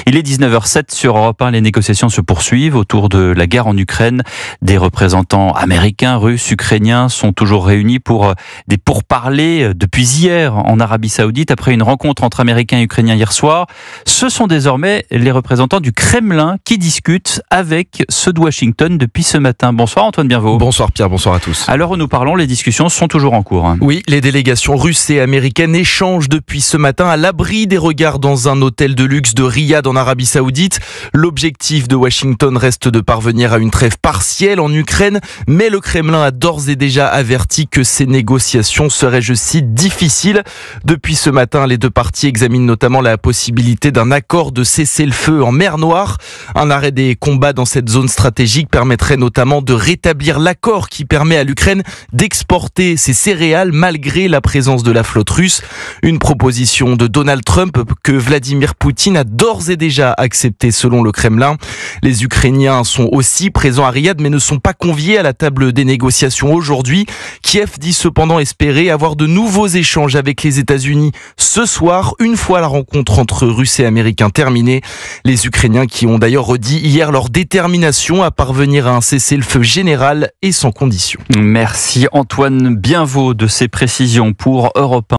Il est 19h07 sur Europe 1. Les négociations se poursuivent autour de la guerre en Ukraine. Des représentants américains, russes, ukrainiens sont toujours réunis pour des pourparlers depuis hier en Arabie Saoudite. Après une rencontre entre Américains et Ukrainiens hier soir, ce sont désormais les représentants du Kremlin qui discutent avec ceux de Washington depuis ce matin. Bonsoir Antoine Bienvaux. Bonsoir Pierre, bonsoir à tous. À l'heure où nous parlons, les discussions sont toujours en cours. Oui, les délégations russes et américaines échangent depuis ce matin à l'abri des regards dans un hôtel de luxe de Riyad en Arabie Saoudite. L'objectif de Washington reste de parvenir à une trêve partielle en Ukraine, mais le Kremlin a d'ores et déjà averti que ces négociations seraient, je cite, difficiles. Depuis ce matin, les deux parties examinent notamment la possibilité d'un accord de cessez-le-feu en mer Noire. Un arrêt des combats dans cette zone stratégique permettrait notamment de rétablir l'accord qui permet à l'Ukraine d'exporter ses céréales malgré la présence de la flotte russe. Une proposition de Donald Trump que Vladimir Poutine a d'ores et déjà acceptée selon le Kremlin. Les Ukrainiens sont aussi présents à Riyad mais ne sont pas conviés à la table des négociations aujourd'hui. Kiev dit cependant espérer avoir de nouveaux échanges avec les États-Unis ce soir, une fois la rencontre entre Russes et Américains terminée. Les Ukrainiens qui ont d'ailleurs redit hier leur détermination à parvenir à un cessez-le-feu général et sans condition. Merci Antoine Bienvaux de ces précisions pour Europe 1.